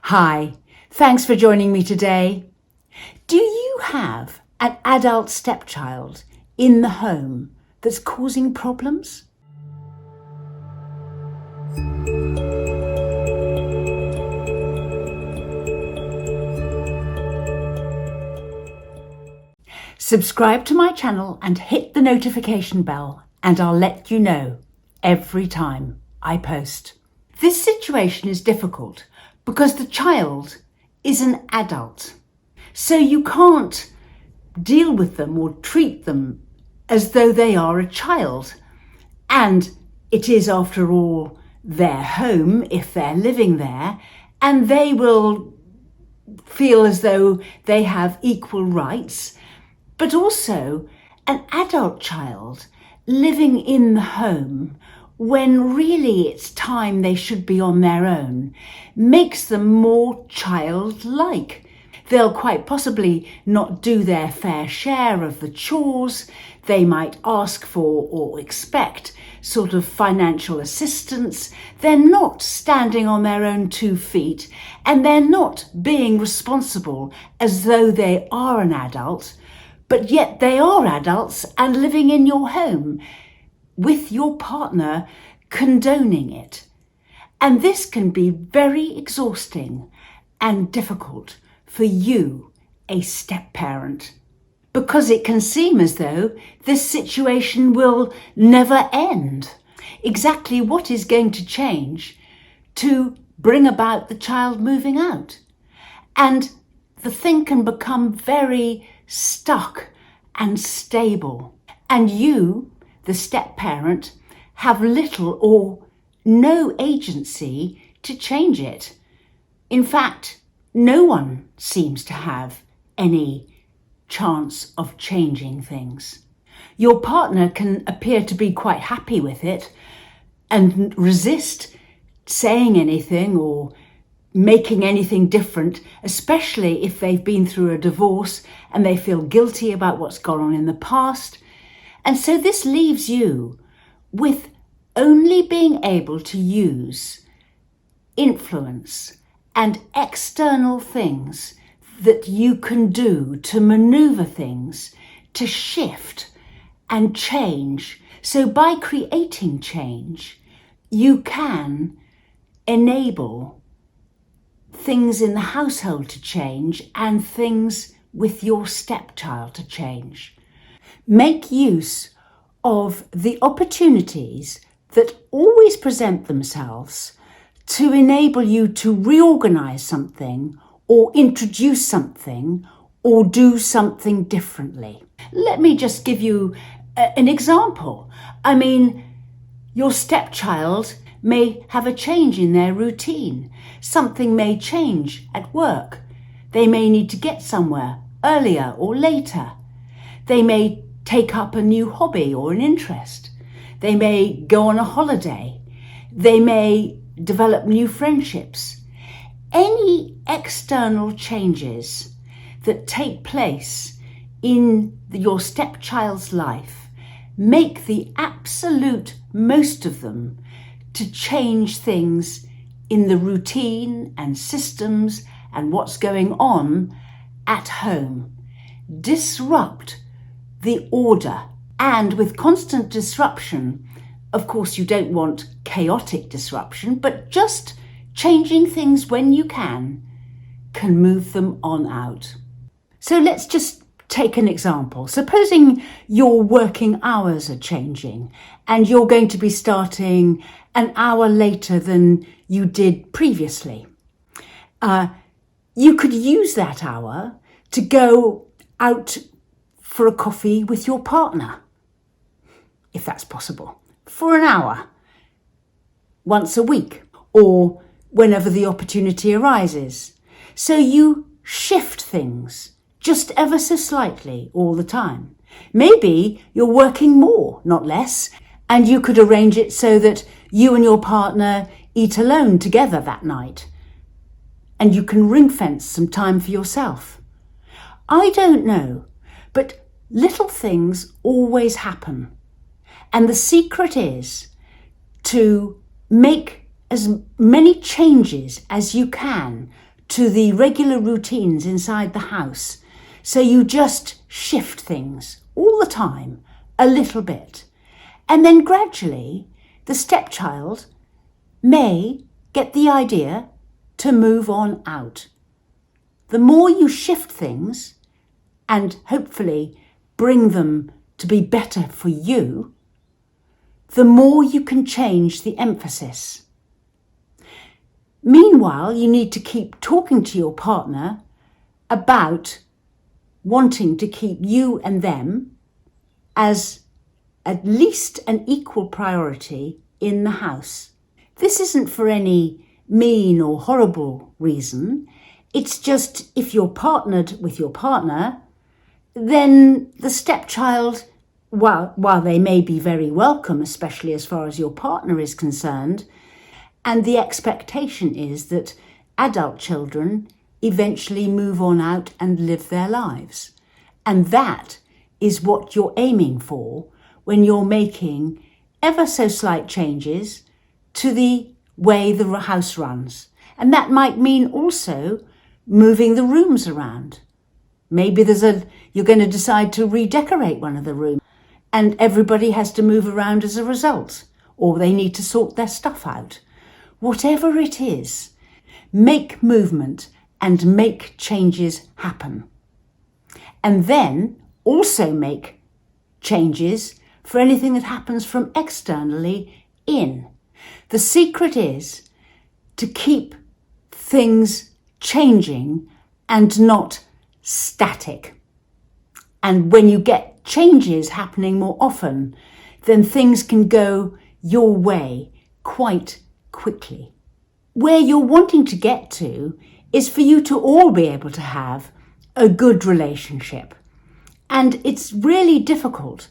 Hi, thanks for joining me today. Do you have an adult stepchild in the home that's causing problems? Subscribe to my channel and hit the notification bell, and I'll let you know every time I post. This situation is difficult because the child is an adult. So you can't deal with them or treat them as though they are a child. And it is, after all, their home if they're living there, and they will feel as though they have equal rights. But also, an adult child living in the home when really it's time they should be on their own makes them more childlike. They'll quite possibly not do their fair share of the chores. They might ask for or expect sort of financial assistance. They're not standing on their own 2 feet, and they're not being responsible as though they are an adult, but yet they are adults and living in your home with your partner condoning it. And this can be very exhausting and difficult for you, a step-parent, because it can seem as though this situation will never end. Exactly what is going to change to bring about the child moving out? And the thing can become very stuck and stable. And you, the step-parent, have little or no agency to change it. In fact, no one seems to have any chance of changing things. Your partner can appear to be quite happy with it and resist saying anything or making anything different, especially if they've been through a divorce and they feel guilty about what's gone on in the past. And so this leaves you with only being able to use influence and external things that you can do to maneuver things, to shift and change. So by creating change, you can enable things in the household to change and things with your stepchild to change. Make use of the opportunities that always present themselves to enable you to reorganize something or introduce something or do something differently. Let me just give you an example. Your stepchild may have a change in their routine. Something may change at work. They may need to get somewhere earlier or later. They may take up a new hobby or an interest. They may go on a holiday. They may develop new friendships. Any external changes that take place in your stepchild's life, make the absolute most of them to change things in the routine and systems and what's going on at home. Disrupt the order. And with constant disruption, of course, you don't want chaotic disruption, but just changing things when you can move them on out. So let's just take an example. Supposing your working hours are changing and you're going to be starting an hour later than you did previously. You could use that hour to go out for a coffee with your partner, if that's possible, for an hour, once a week, or whenever the opportunity arises. So you shift things just ever so slightly all the time. Maybe you're working more, not less, and you could arrange it so that you and your partner eat alone together that night, and you can ring fence some time for yourself. I don't know, but little things always happen. And the secret is to make as many changes as you can to the regular routines inside the house. So you just shift things all the time, a little bit. And then gradually, the stepchild may get the idea to move on out. The more you shift things and hopefully bring them to be better for you, the more you can change the emphasis. Meanwhile, you need to keep talking to your partner about wanting to keep you and them as at least an equal priority in the house. This isn't for any mean or horrible reason. It's just if you're partnered with your partner, then the stepchild, while they may be very welcome, especially as far as your partner is concerned, and the expectation is that adult children eventually move on out and live their lives. And that is what you're aiming for when you're making ever so slight changes to the way the house runs. And that might mean also moving the rooms around. Maybe you're going to decide to redecorate one of the rooms and everybody has to move around as a result, or they need to sort their stuff out. Whatever it is, make movement and make changes happen. And then also make changes for anything that happens from externally in. The secret is to keep things changing and not static. And when you get changes happening more often, then things can go your way quite quickly. Where you're wanting to get to is for you to all be able to have a good relationship. And it's really difficult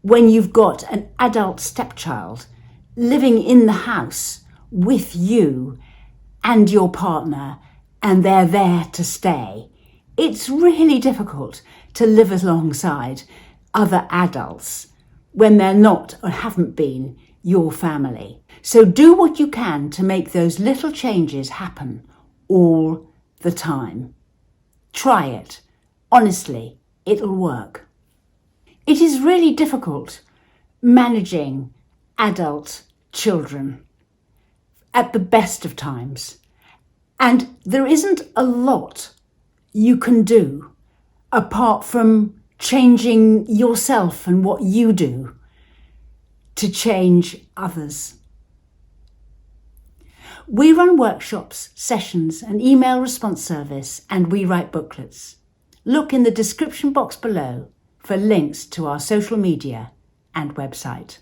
when you've got an adult stepchild living in the house with you and your partner, and they're there to stay. It's really difficult to live alongside other adults when they're not or haven't been your family. So do what you can to make those little changes happen all the time. Try it. Honestly, it'll work. It is really difficult managing adult children at the best of times. And there isn't a lot you can do apart from changing yourself and what you do to change others. We run workshops, sessions, an email response service, and we write booklets. Look in the description box below for links to our social media and website.